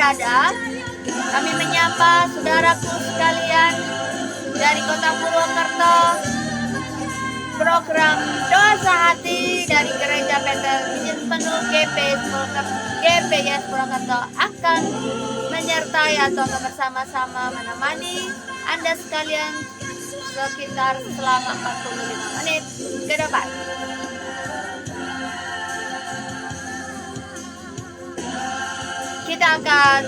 berada. Kami menyapa saudaraku sekalian dari Kota Purwokerto. Program Doa Sehati dari Gereja Bethel Izin Penuh GPIS Purwokerto akan menyertai atau bersama-sama menemani Anda sekalian sekitar selama 45 menit ke depan. Kita akan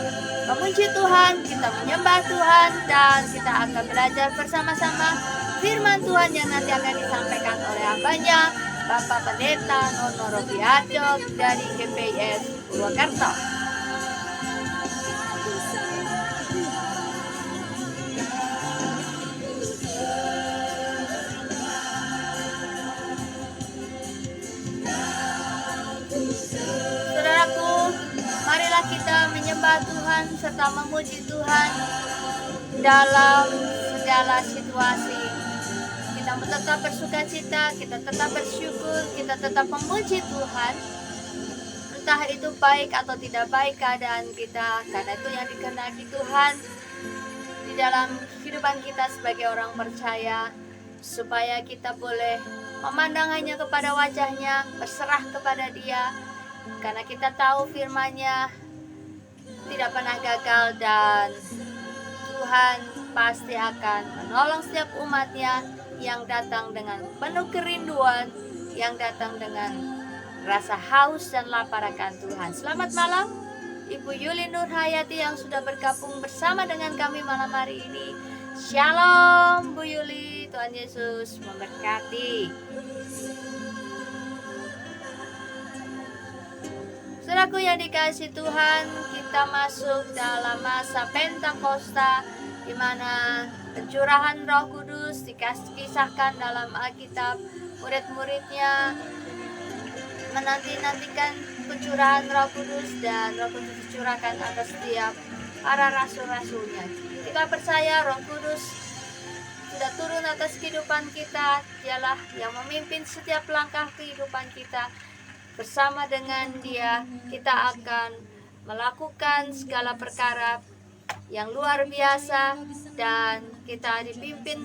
memuji Tuhan, kita menyembah Tuhan, dan kita akan belajar bersama-sama firman Tuhan yang nanti akan disampaikan oleh hambanya Bapak Pendeta Nono Robiarjo dari GPIS Purwokerto. Saudaraku, marilah kita menyembah Tuhan serta memuji Tuhan dalam segala situasi. Kita tetap bersuka cita, kita tetap bersyukur, kita tetap memuji Tuhan. Entah itu baik atau tidak baik keadaan kita, karena itu yang dikehendaki Tuhan di dalam kehidupan kita sebagai orang percaya, supaya kita boleh memandang hanya kepada wajahnya, berserah kepada Dia, karena kita tahu firman-Nya tidak pernah gagal, dan Tuhan pasti akan menolong setiap umat-Nya yang datang dengan penuh kerinduan, yang datang dengan rasa haus dan lapar akan Tuhan. Selamat malam Ibu Yuli Nurhayati yang sudah bergabung bersama dengan kami malam hari ini. Shalom Bu Yuli, Tuhan Yesus memberkati. Saudaraku yang dikasihi Tuhan, kita masuk dalam masa Pentakosta, di mana pencurahan Roh Kudus dikisahkan dalam Alkitab. Murid-muridnya menanti-nantikan pencurahan Roh Kudus, dan Roh Kudus dicurahkan atas setiap para rasul-rasulnya. Kita percaya Roh Kudus sudah turun atas kehidupan kita. Dialah yang memimpin setiap langkah kehidupan kita. Bersama dengan Dia, kita akan melakukan segala perkara yang luar biasa, dan kita dipimpin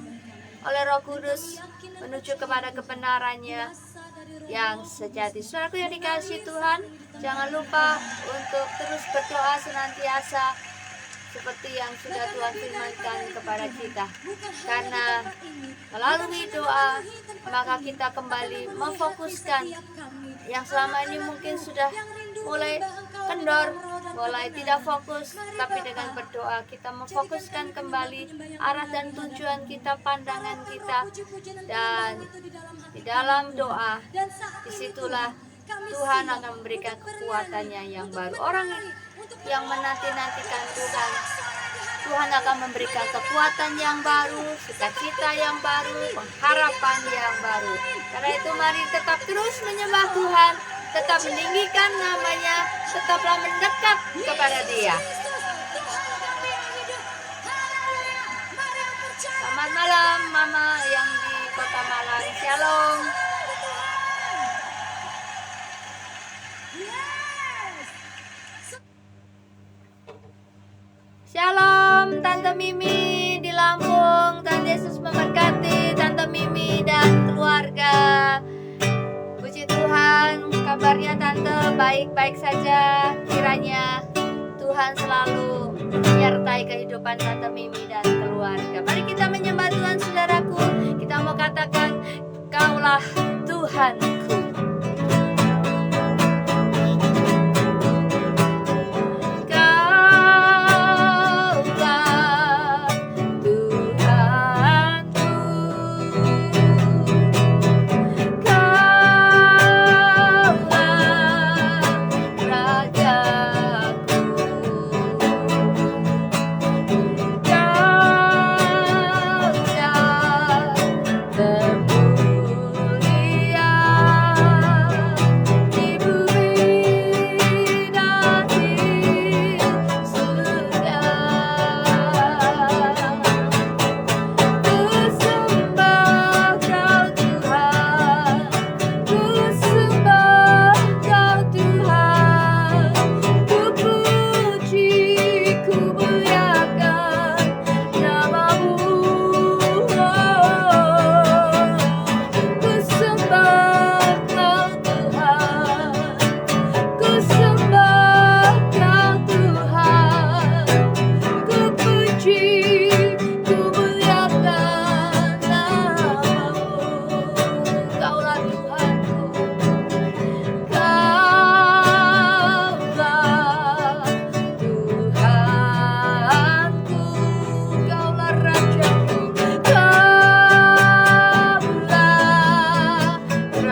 oleh Roh Kudus menuju kepada kebenarannya yang sejati. Saudaraku yang dikasihi Tuhan, jangan lupa untuk terus berdoa senantiasa seperti yang sudah Tuhan firmankan kepada kita, karena melalui doa maka kita kembali memfokuskan yang selama ini mungkin sudah mulai kendor, mulai tidak fokus, tapi dengan berdoa kita memfokuskan kembali arah dan tujuan kita, pandangan kita, dan di dalam doa disitulah Tuhan akan memberikan kekuatannya yang baru. Orang yang menanti-nantikan Tuhan, Tuhan akan memberikan kekuatan yang baru, sukacita yang baru, pengharapan yang baru. Karena itu mari tetap terus menyembah Tuhan, tetap meninggikan namanya, tetaplah mendekat kepada Dia. Selamat malam Mama yang di Kota Malang. Shalom. Shalom Tante Mimi di Lampung. Tuhan Yesus memberkati Tante Mimi dan keluarga. Puji Tuhan, kabarnya Tante baik-baik saja. Kiranya Tuhan selalu menyertai kehidupan Tante Mimi dan keluarga. Mari kita menyembah Tuhan, saudaraku. Kita mau katakan, Kaulah Tuhanku. Termulia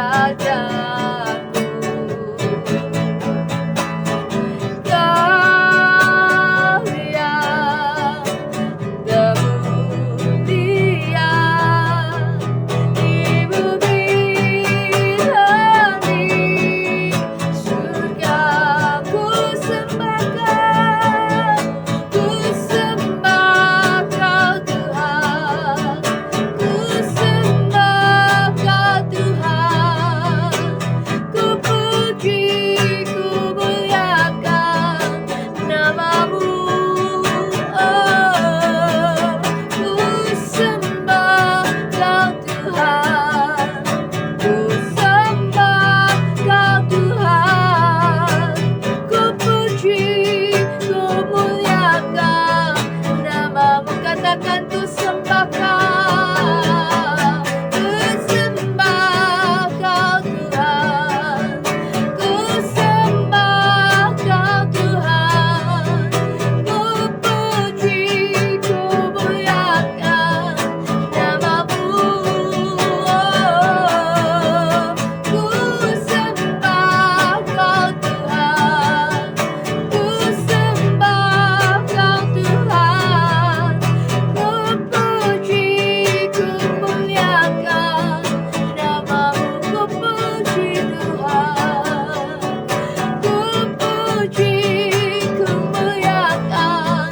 Rajaku. Kau yang termulia di bumi dan di surga, ku sembahkan, ku sembah Kau Tuhan, ku sembah Kau Tuhan, ku puji, ku muliakan namamu. Oh, ku sembah Kau Tuhan, ku sembah Kau Tuhan, ku puji, ku muliakan namamu. Katakan ku sembah Kau, ku sembah Kau Tuhan, ku sembah Kau Tuhan, ku puji, ku muliakan namamu. Oh, ku sembah Kau Tuhan, ku sembah Kau Tuhan, ku puji, ku muliakan namamu. Ku puji Tuhan, ku puji, ku muliakan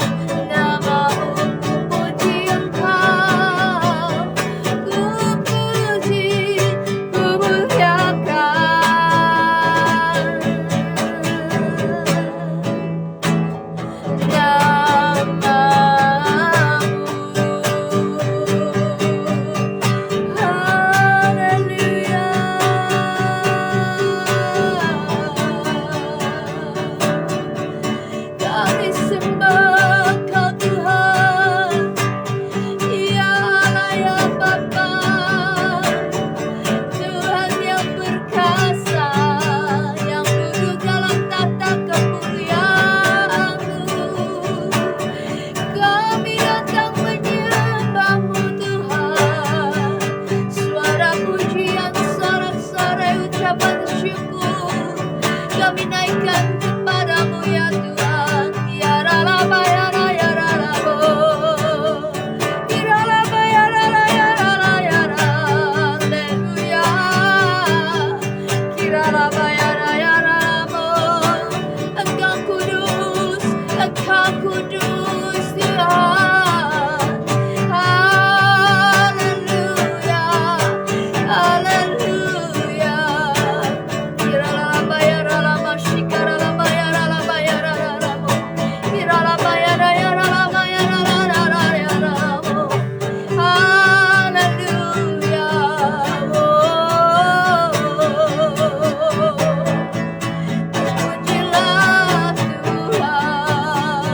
namamu. Ku puji Engkau, ku puji, ku muliakan kami sembah Kau Tuhan, ya Allah ya Bapa, Tuhan yang perkasa, yang duduk dalam tahta kemuliaan-Mu. Kami datang menyembah-Mu Tuhan, suara pujian, sorak-sorai ucapan syukur kami naikkan kepadamu ya Tuhan. Ya Ralaba ya Ra ya Ralabo, Ya Ralaba ya Ra Ra ya Ra Ra ya Ra. Haleluya. Ya Ralaba ya Ra ya Ralabo. Engkau kudus, Engkau kudus Tuhan. Haleluya, haleluya. Kiralaba ya ralama, shikaralaba ya ralaba ya ralamo. Kiralaba ya ra ya ralama ya ralala ya ramo. Haleluya. Pujilah Tuhan.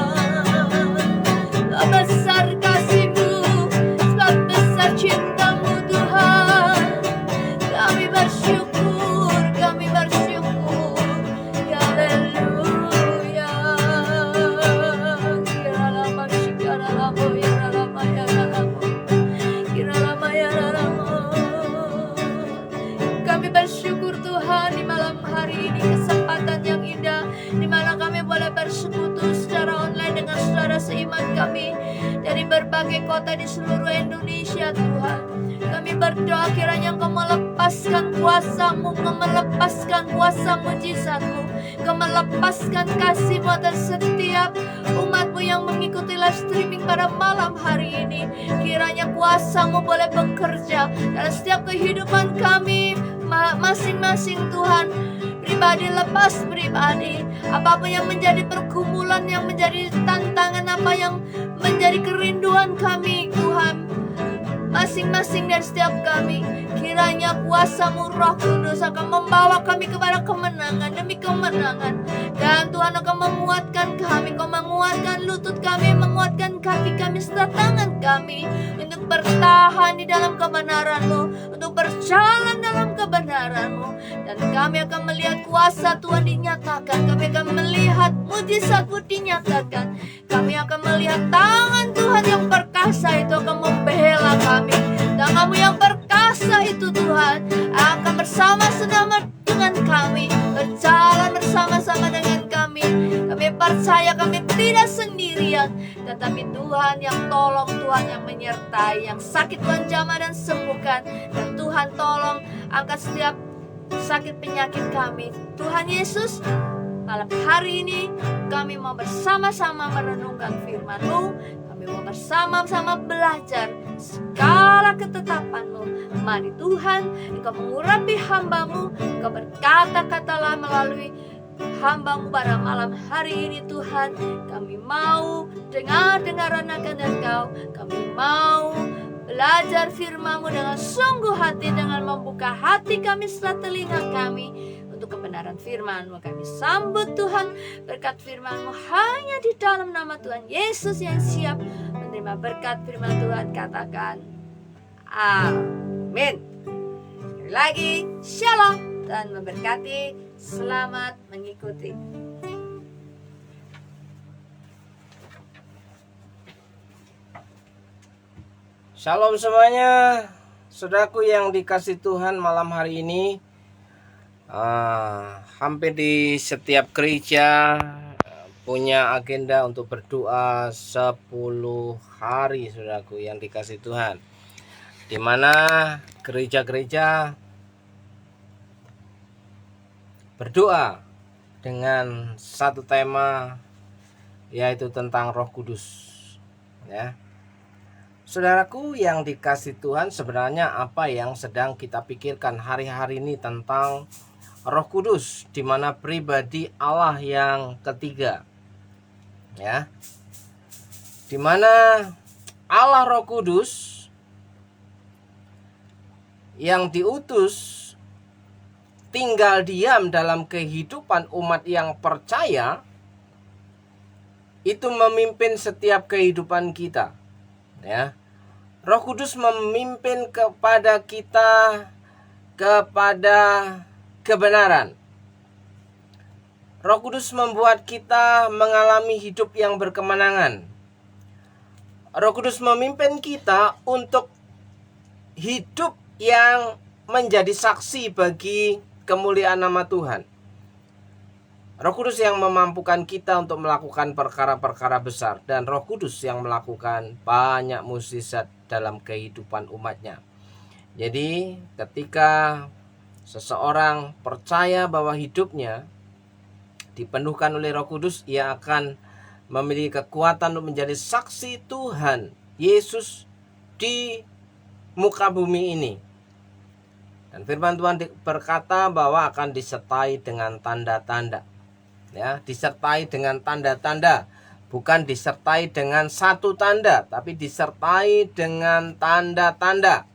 Sebab besar kasih-Mu, sebab besar cinta-Mu Tuhan. Kami bersyukur, kami bersyukur. Haleluya. Kiralama shikaralamo ya ralama ya ralamo. Kiralama ya ralamo. Kami bersyukur Tuhan di malam hari ini, kesempatan yang indah di mana kami boleh bersekutu secara online dengan saudara seiman kami dari berbagai kota di seluruh Indonesia Tuhan. Kami berdoa kiranya Engkau melepaskan kuasa-Mu, Engkau melepaskan kuasa mujizat-Mu, Engkau melepaskan kasih-Mu atas setiap umat-Mu yang mengikuti live streaming pada malam hari ini. Kiranya kuasa-Mu boleh bekerja dalam setiap kehidupan kami masing-masing Tuhan, pribadi lepas pribadi. Apapun yang menjadi pergumulan, yang menjadi tantangan, apa yang menjadi kerinduan kami Tuhan, masing-masing dari setiap kami, kiranya kuasa-Mu Roh Kudus akan membawa kami kepada kemenangan demi kemenangan. Dan Tuhan akan menguatkan kami, Kau menguatkan lutut kami, menguatkan kaki kami serta tangan kami untuk bertahan di dalam kebenaran-Mu, untuk berjalan dalam kebenaran-Mu. Dan kami akan melihat kuasa Tuhan dinyatakan, kami akan melihat mujizat-Mu dinyatakan, kami akan melihat tangan Tuhan yang perkasa itu akan membela kami. Tangan-Mu yang perkasa itu Tuhan akan bersama-sama dengan kami, berjalan bersama-sama dengan kami. Kami percaya kami tidak sendirian, tetapi Tuhan yang tolong, Tuhan yang menyertai. Yang sakit Tuhan jamah dan sembuhkan, dan Tuhan tolong angkat setiap sakit penyakit kami. Tuhan Yesus, malam hari ini kami mau bersama-sama merenungkan firman-Mu. Kami mau bersama-sama belajar segala ketetapan-Mu. Mari Tuhan, Engkau mengurapi hamba-Mu, Engkau berkata-katalah melalui hamba-Mu pada malam hari ini. Tuhan, kami mau dengar-dengaran akan Engkau. Kami mau belajar firman-Mu dengan sungguh hati, dengan membuka hati kami serta telinga kami untuk kebenaran firman-Mu. Kami sambut Tuhan berkat firman-Mu hanya di dalam nama Tuhan Yesus yang siap menerima berkat firman Tuhan. Katakan amin. Sekali lagi, shalom dan memberkati. Selamat mengikuti. Shalom semuanya, saudaraku yang dikasih Tuhan. Malam hari ini hampir di setiap gereja punya agenda untuk berdoa 10 hari, saudaraku yang dikasih Tuhan, di mana gereja-gereja berdoa dengan satu tema, yaitu tentang Roh Kudus, ya. Saudaraku yang dikasih Tuhan, sebenarnya apa yang sedang kita pikirkan hari-hari ini tentang Roh Kudus, di mana pribadi Allah yang ketiga, ya, di mana Allah Roh Kudus yang diutus tinggal diam dalam kehidupan umat yang percaya, itu memimpin setiap kehidupan kita, ya. Roh Kudus memimpin kepada kita kepada kebenaran. Roh Kudus membuat kita mengalami hidup yang berkemenangan. Roh Kudus memimpin kita untuk hidup yang menjadi saksi bagi kemuliaan nama Tuhan. Roh Kudus yang memampukan kita untuk melakukan perkara-perkara besar, dan Roh Kudus yang melakukan banyak mukjizat dalam kehidupan umatnya. Jadi ketika seseorang percaya bahwa hidupnya dipenuhkan oleh Roh Kudus, ia akan memiliki kekuatan untuk menjadi saksi Tuhan Yesus di muka bumi ini. Dan firman Tuhan berkata bahwa akan disertai dengan tanda-tanda. Ya, disertai dengan tanda-tanda, bukan disertai dengan satu tanda, tapi disertai dengan tanda-tanda.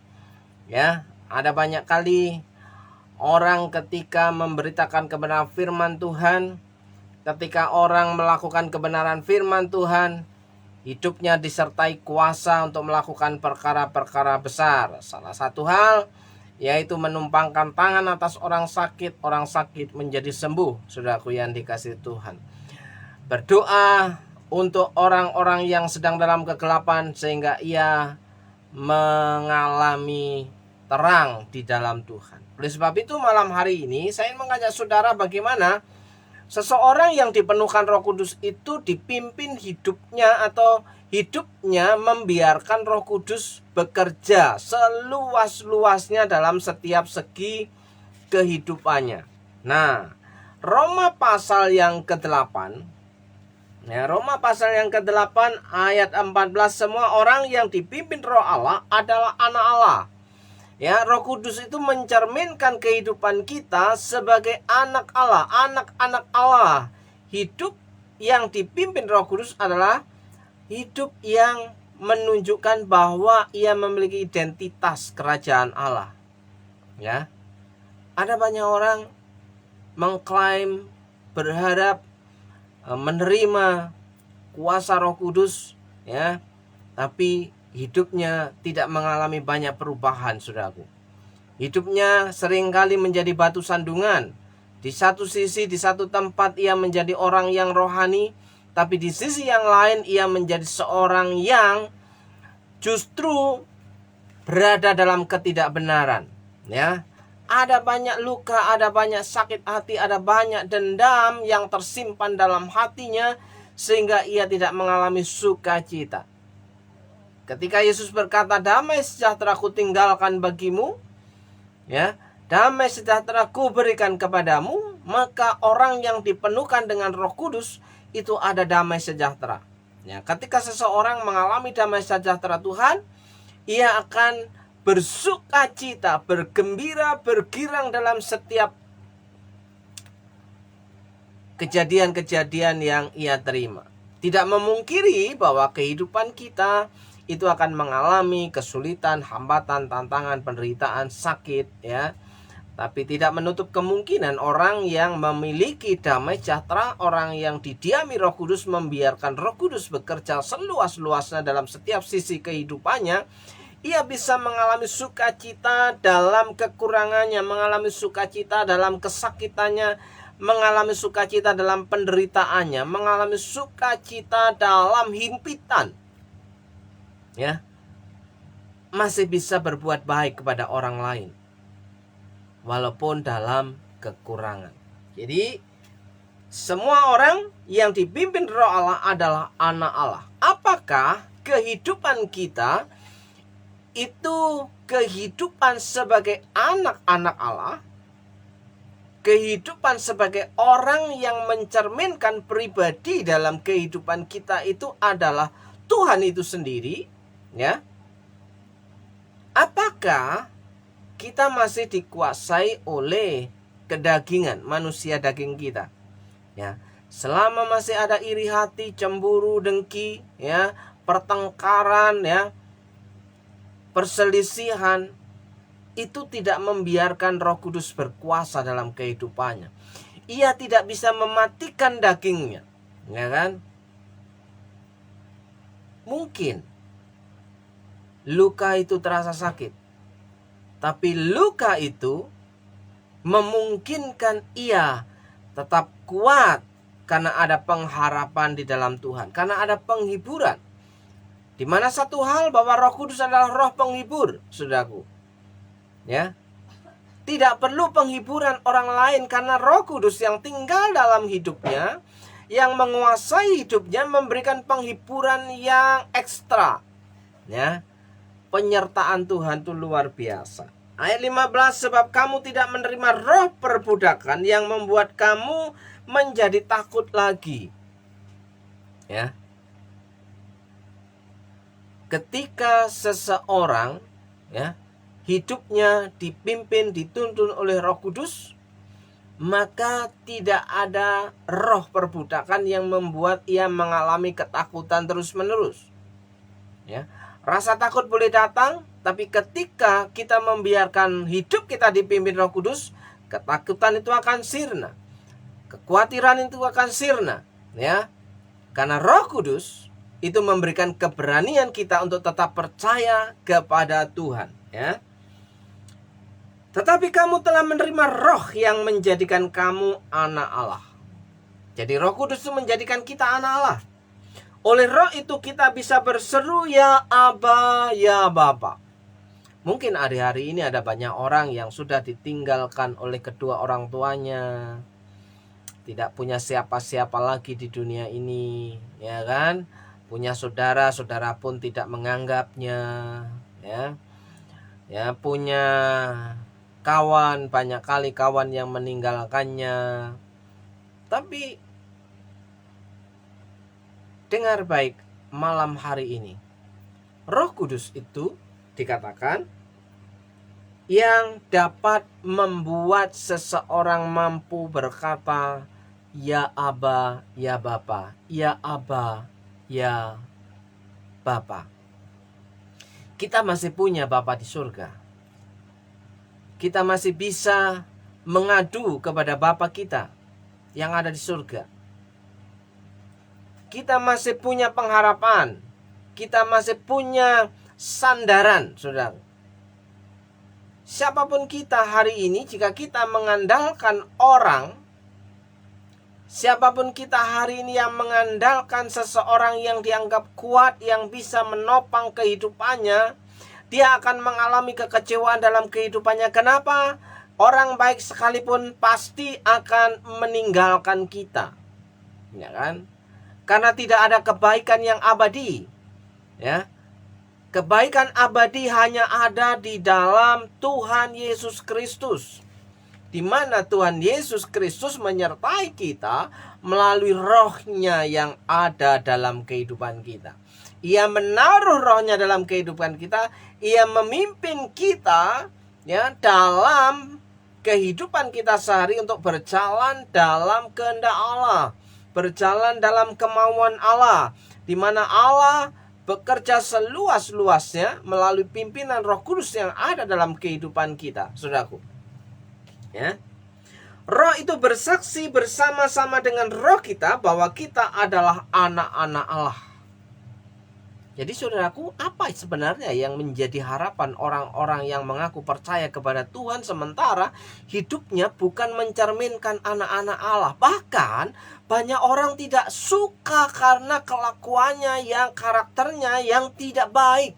Ya, ada banyak kali orang ketika memberitakan kebenaran firman Tuhan, ketika orang melakukan kebenaran firman Tuhan, hidupnya disertai kuasa untuk melakukan perkara-perkara besar. Salah satu hal yaitu menumpangkan tangan atas orang sakit menjadi sembuh, saudaraku yang dikasihi Tuhan. Berdoa untuk orang-orang yang sedang dalam kegelapan, sehingga ia mengalami terang di dalam Tuhan. Oleh sebab itu malam hari ini saya ingin mengajak saudara bagaimana seseorang yang dipenuhkan Roh Kudus itu dipimpin hidupnya, atau hidupnya membiarkan Roh Kudus bekerja seluas-luasnya dalam setiap segi kehidupannya. Nah, Roma pasal yang ke-8, ya, Roma pasal yang ke-8 ayat 14, semua orang yang dipimpin Roh Allah adalah anak Allah. Ya, Roh Kudus itu mencerminkan kehidupan kita sebagai anak Allah, anak-anak Allah. Hidup yang dipimpin Roh Kudus adalah hidup yang menunjukkan bahwa ia memiliki identitas kerajaan Allah. Ya. Ada banyak orang mengklaim, berharap menerima kuasa Roh Kudus, ya, tapi hidupnya tidak mengalami banyak perubahan, saudaraku. Hidupnya seringkali menjadi batu sandungan. Di satu sisi, di satu tempat ia menjadi orang yang rohani, tapi di sisi yang lain ia menjadi seorang yang justru berada dalam ketidakbenaran. Ya, ada banyak luka, ada banyak sakit hati, ada banyak dendam yang tersimpan dalam hatinya, sehingga ia tidak mengalami sukacita. Ketika Yesus berkata, damai sejahtera ku tinggalkan bagimu, ya, damai sejahtera ku berikan kepadamu, maka orang yang dipenuhkan dengan Roh Kudus itu ada damai sejahtera. Ya, ketika seseorang mengalami damai sejahtera Tuhan, ia akan bersukacita, bergembira, bergirang dalam setiap kejadian-kejadian yang ia terima. Tidak memungkiri bahwa kehidupan kita itu akan mengalami kesulitan, hambatan, tantangan, penderitaan, sakit, ya. Tapi tidak menutup kemungkinan orang yang memiliki damai sejahtera, orang yang didiami Roh Kudus, membiarkan Roh Kudus bekerja seluas-luasnya dalam setiap sisi kehidupannya, ia bisa mengalami sukacita dalam kekurangannya, mengalami sukacita dalam kesakitannya, mengalami sukacita dalam penderitaannya, mengalami sukacita dalam himpitan. Ya, masih bisa berbuat baik kepada orang lain walaupun dalam kekurangan. Jadi semua orang yang dipimpin Roh Allah adalah anak Allah. Apakah kehidupan kita itu kehidupan sebagai anak-anak Allah? Kehidupan sebagai orang yang mencerminkan pribadi dalam kehidupan kita itu adalah Tuhan itu sendiri, ya. Apakah kita masih dikuasai oleh kedagingan, manusia daging kita? Ya, selama masih ada iri hati, cemburu, dengki, ya, pertengkaran, ya, perselisihan, itu tidak membiarkan Roh Kudus berkuasa dalam kehidupannya. Ia tidak bisa mematikan dagingnya, ya kan? Mungkin luka itu terasa sakit, tapi luka itu memungkinkan ia tetap kuat karena ada pengharapan di dalam Tuhan, karena ada penghiburan. Di mana satu hal, bahwa Roh Kudus adalah roh penghibur, saudaraku. Ya. Tidak perlu penghiburan orang lain, karena Roh Kudus yang tinggal dalam hidupnya, yang menguasai hidupnya, memberikan penghiburan yang ekstra. Ya. Penyertaan Tuhan itu luar biasa. Ayat 15, sebab kamu tidak menerima roh perbudakan yang membuat kamu menjadi takut lagi. Ya. Ketika seseorang, ya, hidupnya dipimpin, dituntun oleh Roh Kudus, maka tidak ada roh perbudakan yang membuat ia mengalami ketakutan terus-menerus. Ya. Rasa takut boleh datang, tapi ketika kita membiarkan hidup kita dipimpin Roh Kudus, ketakutan itu akan sirna, kekhawatiran itu akan sirna, ya. Karena Roh Kudus itu memberikan keberanian kita untuk tetap percaya kepada Tuhan, ya. Tetapi kamu telah menerima roh yang menjadikan kamu anak Allah. Jadi Roh Kudus itu menjadikan kita anak Allah. Oleh roh itu kita bisa berseru, ya Aba, ya Bapa. Mungkin hari-hari ini ada banyak orang yang sudah ditinggalkan oleh kedua orang tuanya, tidak punya siapa-siapa lagi di dunia ini, ya kan? Punya saudara, saudara pun tidak menganggapnya, ya. Ya, punya kawan, banyak kali kawan yang meninggalkannya. Tapi dengar baik malam hari ini, Roh Kudus itu dikatakan yang dapat membuat seseorang mampu berkata, ya Aba, ya Bapa, ya Aba, ya Bapa. Kita masih punya Bapa di surga. Kita masih bisa mengadu kepada Bapa kita yang ada di surga. Kita masih punya pengharapan. Kita masih punya sandaran, saudara. Siapapun kita hari ini, jika kita mengandalkan orang, siapapun kita hari ini yang mengandalkan seseorang yang dianggap kuat, yang bisa menopang kehidupannya, dia akan mengalami kekecewaan dalam kehidupannya. Kenapa? Orang baik sekalipun pasti akan meninggalkan kita. Ya kan? Karena tidak ada kebaikan yang abadi. Ya. Kebaikan abadi hanya ada di dalam Tuhan Yesus Kristus. Di mana Tuhan Yesus Kristus menyertai kita melalui roh-Nya yang ada dalam kehidupan kita. Ia menaruh roh-Nya dalam kehidupan kita. Ia memimpin kita ya dalam kehidupan kita sehari untuk berjalan dalam kehendak Allah, berjalan dalam kemauan Allah, di mana Allah bekerja seluas-luasnya melalui pimpinan Roh Kudus yang ada dalam kehidupan kita, saudaraku. Ya. Roh itu bersaksi bersama-sama dengan roh kita bahwa kita adalah anak-anak Allah. Jadi saudaraku, apa sebenarnya yang menjadi harapan orang-orang yang mengaku percaya kepada Tuhan sementara hidupnya bukan mencerminkan anak-anak Allah? Bahkan banyak orang tidak suka karena kelakuannya yang karakternya yang tidak baik.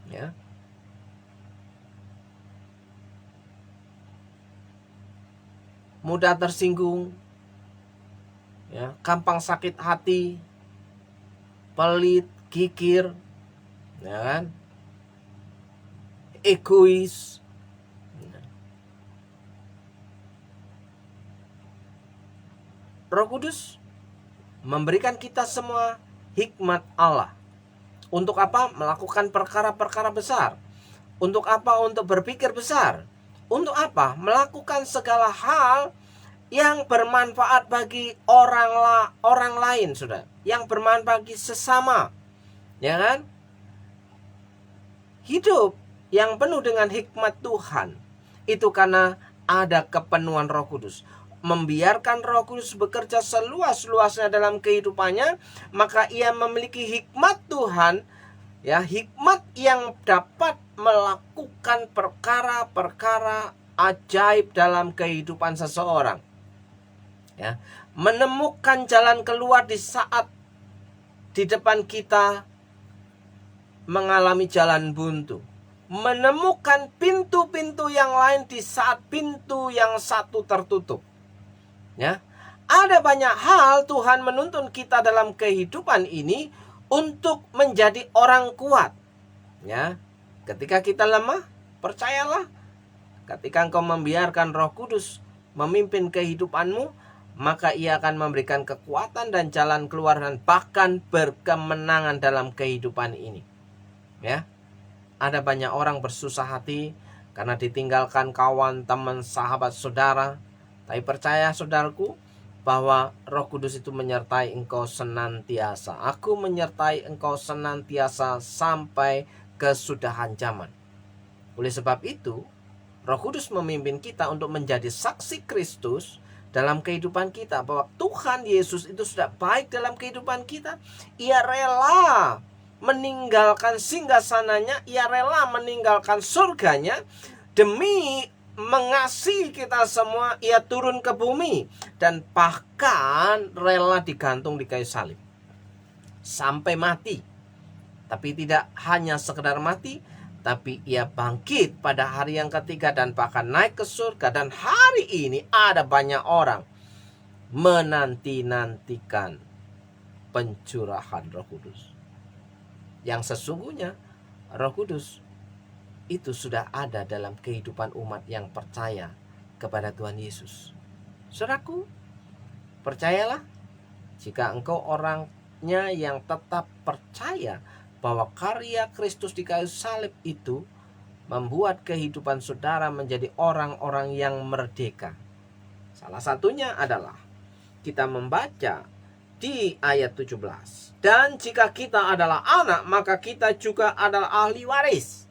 Ya. Mudah tersinggung. Ya, gampang sakit hati, pelit, kikir, ya kan? Egois. Roh Kudus memberikan kita semua hikmat Allah. Untuk apa? Melakukan perkara-perkara besar. Untuk apa? Untuk berpikir besar. Untuk apa? Melakukan segala hal yang bermanfaat bagi orang lain, saudara. Yang bermanfaat bagi sesama. Ya kan? Hidup yang penuh dengan hikmat Tuhan itu karena ada kepenuhan Roh Kudus. Membiarkan Roh Kudus bekerja seluas-luasnya dalam kehidupannya, maka ia memiliki hikmat Tuhan, ya, hikmat yang dapat melakukan perkara-perkara ajaib dalam kehidupan seseorang. Ya, menemukan jalan keluar di saat di depan kita mengalami jalan buntu. Menemukan pintu-pintu yang lain di saat pintu yang satu tertutup. Ya, ada banyak hal Tuhan menuntun kita dalam kehidupan ini untuk menjadi orang kuat. Ya, ketika kita lemah, percayalah, ketika engkau membiarkan Roh Kudus memimpin kehidupanmu, maka ia akan memberikan kekuatan dan jalan keluar dan bahkan berkemenangan dalam kehidupan ini. Ya, ada banyak orang bersusah hati karena ditinggalkan kawan, teman, sahabat, saudara. Tapi percaya saudaraku bahwa Roh Kudus itu menyertai engkau senantiasa. Aku menyertai engkau senantiasa sampai kesudahan zaman. Oleh sebab itu, Roh Kudus memimpin kita untuk menjadi saksi Kristus dalam kehidupan kita. Bahwa Tuhan Yesus itu sudah baik dalam kehidupan kita. Ia rela meninggalkan singgasananya. Ia rela meninggalkan surganya demi mengasihi kita semua. Ia turun ke bumi dan bahkan rela digantung di kayu salib sampai mati. Tapi tidak hanya sekedar mati, tapi ia bangkit pada hari yang ketiga dan bahkan naik ke surga. Dan hari ini ada banyak orang menanti-nantikan pencurahan Roh Kudus. Yang sesungguhnya Roh Kudus itu sudah ada dalam kehidupan umat yang percaya kepada Tuhan Yesus. Saudaraku, percayalah, jika engkau orangnya yang tetap percaya bahwa karya Kristus di kayu salib itu membuat kehidupan saudara menjadi orang-orang yang merdeka. Salah satunya adalah kita membaca di ayat 17. Dan jika kita adalah anak, maka kita juga adalah ahli waris.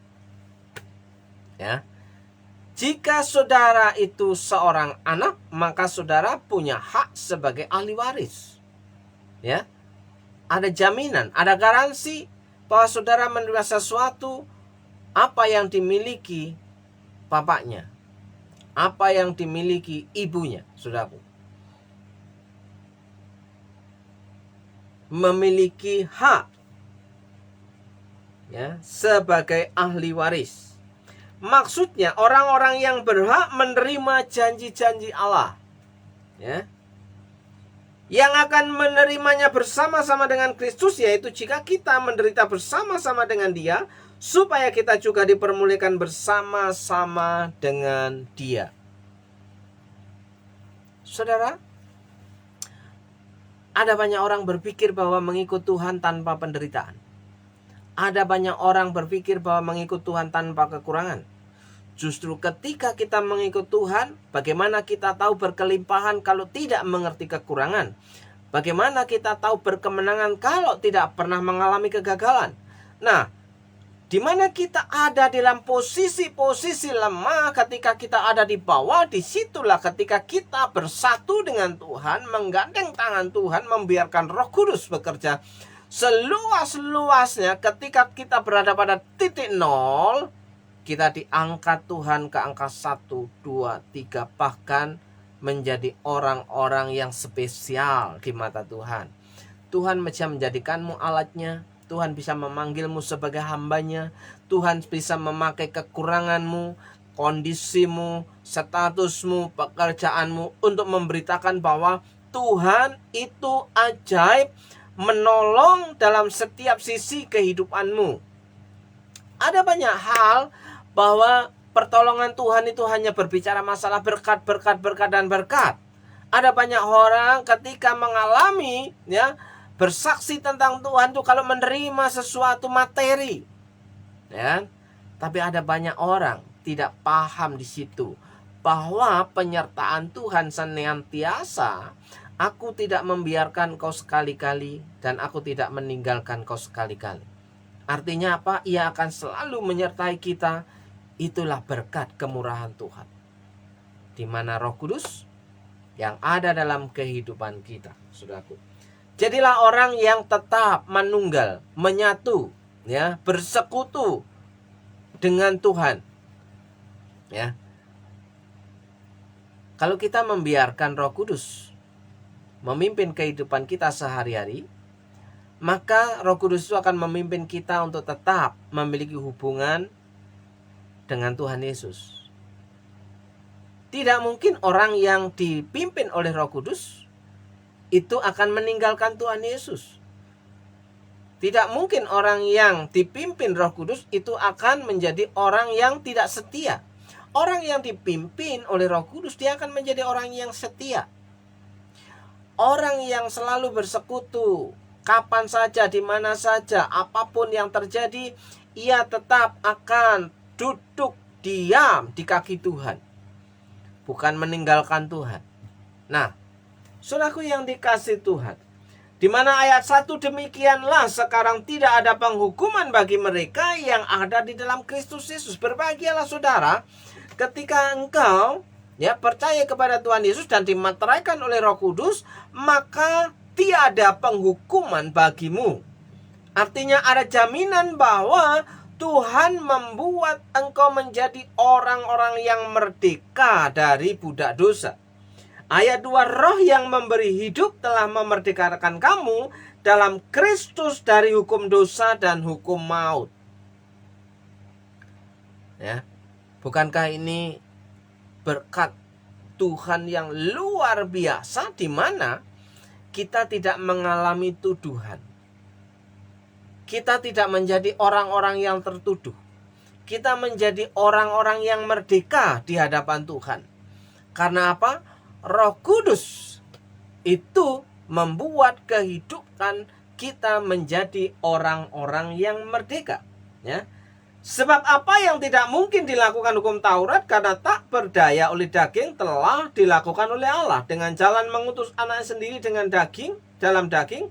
Ya. Jika saudara itu seorang anak, maka saudara punya hak sebagai ahli waris. Ya. Ada jaminan, ada garansi bahwa saudara menerima sesuatu apa yang dimiliki bapaknya, apa yang dimiliki ibunya, saudaraku. Memiliki hak, ya, sebagai ahli waris. Maksudnya orang-orang yang berhak menerima janji-janji Allah, ya, yang akan menerimanya bersama-sama dengan Kristus, yaitu jika kita menderita bersama-sama dengan Dia, supaya kita juga dipermuliakan bersama-sama dengan Dia. Saudara, ada banyak orang berpikir bahwa mengikut Tuhan tanpa penderitaan. Ada banyak orang berpikir bahwa mengikut Tuhan tanpa kekurangan. Justru ketika kita mengikut Tuhan, bagaimana kita tahu berkelimpahan kalau tidak mengerti kekurangan? Bagaimana kita tahu berkemenangan kalau tidak pernah mengalami kegagalan? Nah, di mana kita ada dalam posisi-posisi lemah, ketika kita ada di bawah, disitulah ketika kita bersatu dengan Tuhan, menggandeng tangan Tuhan, membiarkan Roh Kudus bekerja seluas-luasnya. Ketika kita berada pada titik nol, kita diangkat Tuhan ke angka 1, 2, 3, bahkan menjadi orang-orang yang spesial di mata Tuhan. Tuhan bisa menjadikanmu alatnya. Tuhan bisa memanggilmu sebagai hambanya. Tuhan bisa memakai kekuranganmu, kondisimu, statusmu, pekerjaanmu untuk memberitakan bahwa Tuhan itu ajaib, menolong dalam setiap sisi kehidupanmu. Ada banyak hal bahwa pertolongan Tuhan itu hanya berbicara masalah berkat, dan berkat. Ada banyak orang ketika mengalami, ya, bersaksi tentang Tuhan itu kalau menerima sesuatu materi, ya. Tapi ada banyak orang tidak paham di situ bahwa penyertaan Tuhan senantiasa. Aku tidak membiarkan kau sekali-kali dan aku tidak meninggalkan kau sekali-kali. Artinya apa? Ia akan selalu menyertai kita. Itulah berkat kemurahan Tuhan, di mana Roh Kudus yang ada dalam kehidupan kita, saudaraku. Jadilah orang yang tetap manunggal, menyatu, ya, bersekutu dengan Tuhan, ya. Kalau kita membiarkan Roh Kudus memimpin kehidupan kita sehari-hari, maka Roh Kudus itu akan memimpin kita untuk tetap memiliki hubungan dengan Tuhan Yesus. Tidak mungkin orang yang dipimpin oleh Roh Kudus itu akan meninggalkan Tuhan Yesus. Tidak mungkin orang yang dipimpin Roh Kudus itu akan menjadi orang yang tidak setia. Orang yang dipimpin oleh Roh Kudus, dia akan menjadi orang yang setia. Orang yang selalu bersekutu, kapan saja, di mana saja, apapun yang terjadi, ia tetap akan duduk diam di kaki Tuhan, bukan meninggalkan Tuhan. Nah, saudaraku yang dikasihi Tuhan, di mana ayat 1, demikianlah sekarang tidak ada penghukuman bagi mereka yang ada di dalam Kristus Yesus. Berbahagialah saudara ketika engkau, ya, percaya kepada Tuhan Yesus dan dimateraikan oleh Roh Kudus, maka tiada penghukuman bagimu. Artinya ada jaminan bahwa Tuhan membuat engkau menjadi orang-orang yang merdeka dari budak dosa. Ayat 2, Roh yang memberi hidup telah memerdekakan kamu dalam Kristus dari hukum dosa dan hukum maut. Ya, bukankah ini berkat Tuhan yang luar biasa, di mana kita tidak mengalami tuduhan. Kita tidak menjadi orang-orang yang tertuduh. Kita menjadi orang-orang yang merdeka di hadapan Tuhan. Karena apa? Roh Kudus itu membuat kehidupan kita menjadi orang-orang yang merdeka, ya. Sebab apa yang tidak mungkin dilakukan hukum Taurat karena tak berdaya oleh daging telah dilakukan oleh Allah dengan jalan mengutus anaknya sendiri dengan daging, dalam daging,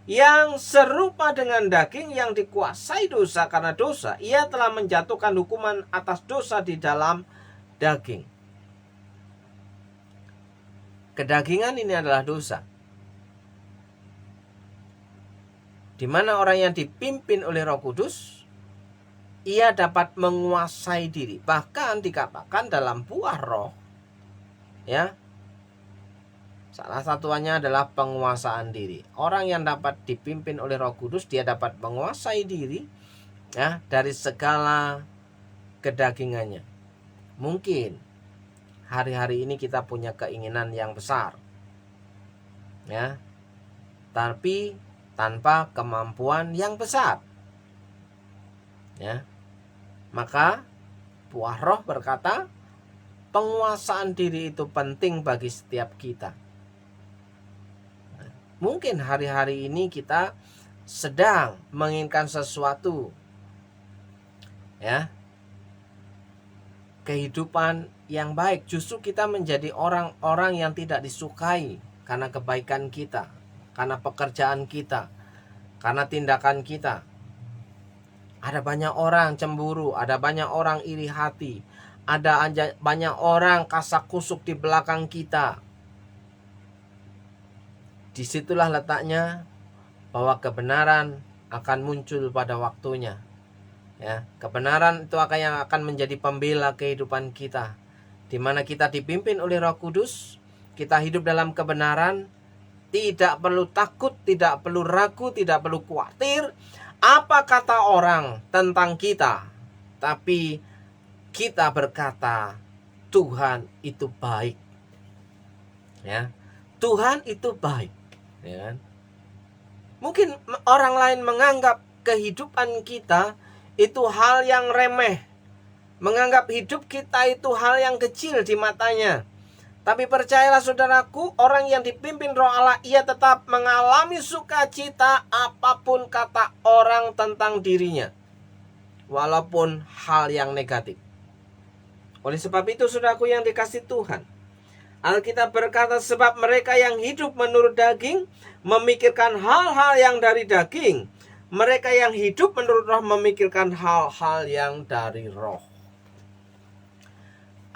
yang serupa dengan daging yang dikuasai dosa karena dosa. Ia telah menjatuhkan hukuman atas dosa di dalam daging. Kedagingan ini adalah dosa, di mana orang yang dipimpin oleh Roh Kudus, ia dapat menguasai diri. Bahkan dikatakan dalam buah roh, ya, salah satunya adalah penguasaan diri. Orang yang dapat dipimpin oleh Roh Kudus, dia dapat menguasai diri, ya, dari segala kedagingannya. Mungkin hari-hari ini kita punya keinginan yang besar, ya, tapi tanpa kemampuan yang besar, ya. Maka buah roh berkata, penguasaan diri itu penting bagi setiap kita. Mungkin hari-hari ini kita sedang menginginkan sesuatu, ya, kehidupan yang baik. Justru kita menjadi orang-orang yang tidak disukai karena kebaikan kita, karena pekerjaan kita, karena tindakan kita. Ada banyak orang cemburu, ada banyak orang iri hati, ada banyak orang kasak kusuk di belakang kita. Disitulah letaknya bahwa kebenaran akan muncul pada waktunya. Ya, kebenaran itu yang akan menjadi pembela kehidupan kita, di mana kita dipimpin oleh Roh Kudus. Kita hidup dalam kebenaran, tidak perlu takut, tidak perlu ragu, tidak perlu khawatir apa kata orang tentang kita. Tapi kita berkata, Tuhan itu baik. Ya, Tuhan itu baik. Ya kan? Mungkin orang lain menganggap kehidupan kita itu hal yang remeh, menganggap hidup kita itu hal yang kecil di matanya. Tapi percayalah saudaraku, orang yang dipimpin Roh Allah, ia tetap mengalami sukacita apapun kata orang tentang dirinya, walaupun hal yang negatif. Oleh sebab itu saudaraku yang dikasihi Tuhan, Alkitab berkata, sebab mereka yang hidup menurut daging memikirkan hal-hal yang dari daging, mereka yang hidup menurut roh memikirkan hal-hal yang dari roh.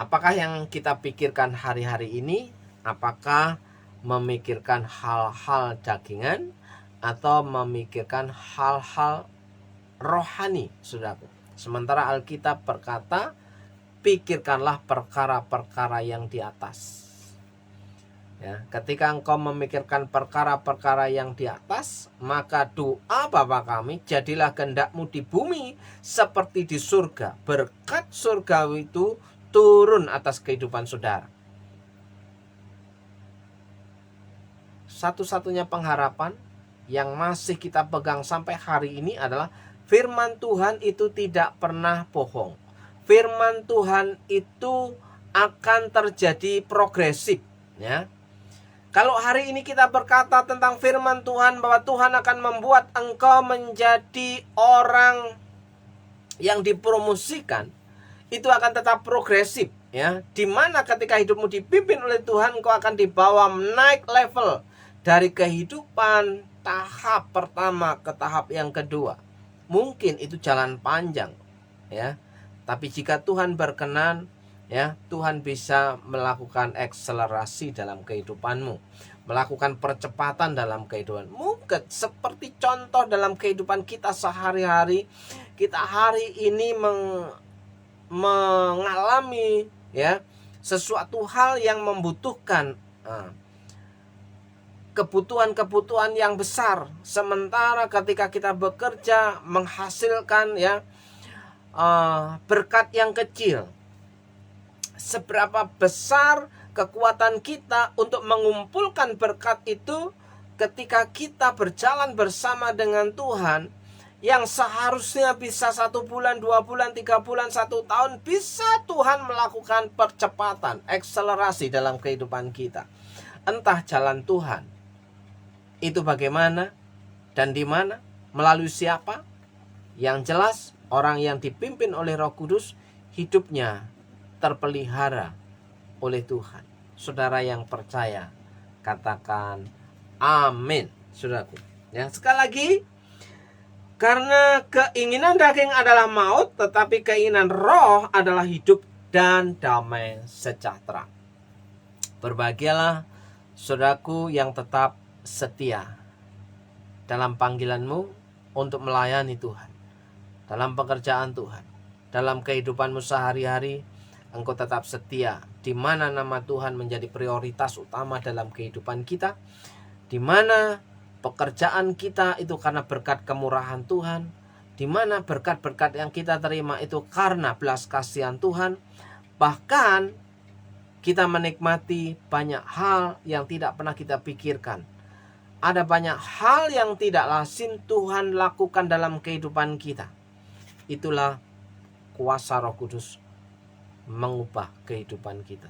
Apakah yang kita pikirkan hari-hari ini? Apakah memikirkan hal-hal dagingan atau memikirkan hal-hal rohani, saudaraku? Sementara Alkitab berkata, pikirkanlah perkara-perkara yang di atas. Ya, ketika engkau memikirkan perkara-perkara yang di atas, maka doa Bapa kami, jadilah kehendakmu di bumi seperti di surga. Berkat surgawi itu turun atas kehidupan saudara. Satu-satunya pengharapan yang masih kita pegang sampai hari ini adalah firman Tuhan itu tidak pernah bohong. Firman Tuhan itu akan terjadi progresif, ya. Kalau hari ini kita berkata tentang firman Tuhan bahwa Tuhan akan membuat engkau menjadi orang yang dipromosikan, itu akan tetap progresif, ya. Dimana ketika hidupmu dipimpin oleh Tuhan, engkau akan dibawa naik level dari kehidupan tahap pertama ke tahap yang kedua. Mungkin itu jalan panjang, ya. Tapi jika Tuhan berkenan, ya, Tuhan bisa melakukan akselerasi dalam kehidupanmu, melakukan percepatan dalam kehidupan. Mungkin seperti contoh dalam kehidupan kita sehari-hari, kita hari ini mengalami, ya, sesuatu hal yang membutuhkan kebutuhan-kebutuhan yang besar. Sementara ketika kita bekerja menghasilkan, ya, berkat yang kecil. Seberapa besar kekuatan kita untuk mengumpulkan berkat itu ketika kita berjalan bersama dengan Tuhan, yang seharusnya bisa 1 bulan, 2 bulan, 3 bulan, 1 tahun, bisa Tuhan melakukan percepatan, akselerasi dalam kehidupan kita. Entah jalan Tuhan itu bagaimana dan di mana, melalui siapa. Yang jelas, orang yang dipimpin oleh Roh Kudus, hidupnya terpelihara oleh Tuhan. Saudara yang percaya, katakan amin, saudaraku. Ya, sekali lagi, karena keinginan daging adalah maut, tetapi keinginan roh adalah hidup dan damai sejahtera. Berbahagialah saudaraku yang tetap setia dalam panggilanmu untuk melayani Tuhan, dalam pekerjaan Tuhan, dalam kehidupanmu sehari-hari. Engkau tetap setia, di mana nama Tuhan menjadi prioritas utama dalam kehidupan kita, di mana pekerjaan kita itu karena berkat kemurahan Tuhan, di mana berkat-berkat yang kita terima itu karena belas kasihan Tuhan. Bahkan kita menikmati banyak hal yang tidak pernah kita pikirkan. Ada banyak hal yang tidak lazim Tuhan lakukan dalam kehidupan kita. Itulah kuasa Roh Kudus mengubah kehidupan kita.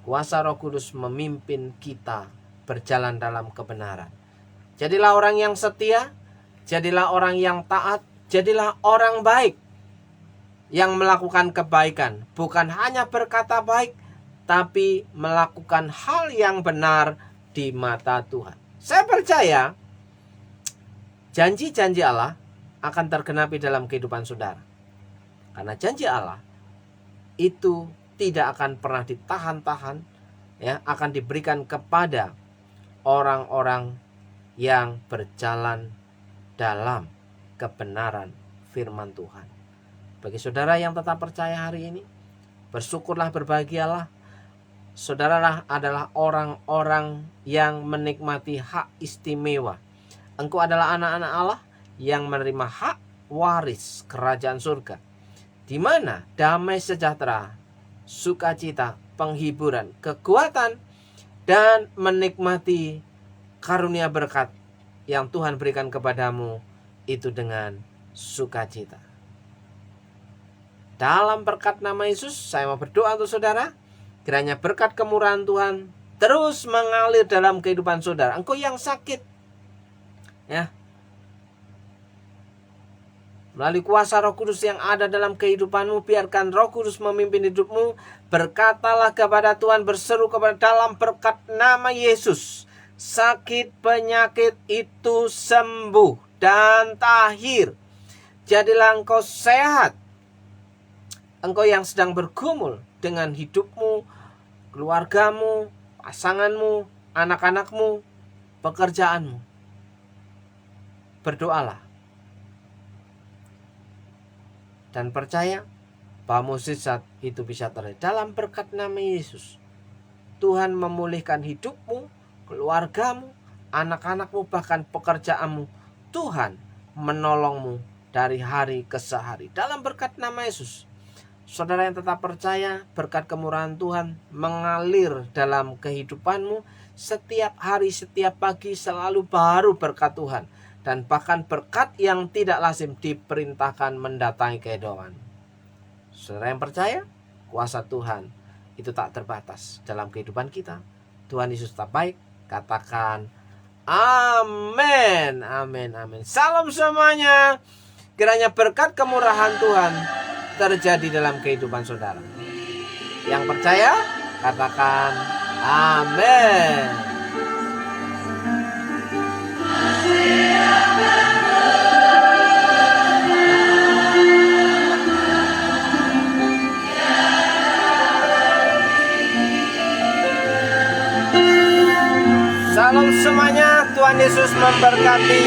Kuasa Roh Kudus memimpin kita berjalan dalam kebenaran. Jadilah orang yang setia, jadilah orang yang taat, jadilah orang baik yang melakukan kebaikan, bukan hanya berkata baik, tapi melakukan hal yang benar di mata Tuhan. Saya percaya janji-janji Allah akan tergenapi dalam kehidupan saudara. Karena janji Allah itu tidak akan pernah ditahan-tahan, ya, akan diberikan kepada orang-orang yang berjalan dalam kebenaran firman Tuhan. Bagi saudara yang tetap percaya hari ini, bersyukurlah, berbahagialah. Saudara adalah orang-orang yang menikmati hak istimewa. Engkau adalah anak-anak Allah yang menerima hak waris kerajaan surga, di mana damai sejahtera, sukacita, penghiburan, kekuatan, dan menikmati karunia berkat yang Tuhan berikan kepadamu itu dengan sukacita. Dalam berkat nama Yesus, saya mau berdoa untuk saudara, kiranya berkat kemurahan Tuhan terus mengalir dalam kehidupan saudara. Engkau yang sakit, ya, melalui kuasa Roh Kudus yang ada dalam kehidupanmu, biarkan Roh Kudus memimpin hidupmu. Berkatalah kepada Tuhan, berseru kepada dalam berkat nama Yesus, sakit penyakit itu sembuh dan takhir. Jadilah engkau sehat. Engkau yang sedang bergumul dengan hidupmu, keluargamu, pasanganmu, anak-anakmu, pekerjaanmu. Berdoalah dan percaya bahwa mukjizat itu bisa terjadi. Dalam berkat nama Yesus, Tuhan memulihkan hidupmu, keluargamu, anak-anakmu, bahkan pekerjaanmu. Tuhan menolongmu dari hari ke hari. Dalam berkat nama Yesus, saudara yang tetap percaya, berkat kemurahan Tuhan mengalir dalam kehidupanmu. Setiap hari, setiap pagi selalu baru berkat Tuhan. Dan bahkan berkat yang tidak lazim diperintahkan mendatangi kehidupan. Saudara yang percaya, kuasa Tuhan itu tak terbatas dalam kehidupan kita. Tuhan Yesus tetap baik. Katakan amin, amin, amin. Salam semuanya. Kiranya berkat kemurahan Tuhan terjadi dalam kehidupan saudara. Yang percaya, katakan amin. Salam semuanya, Tuhan Yesus memberkati.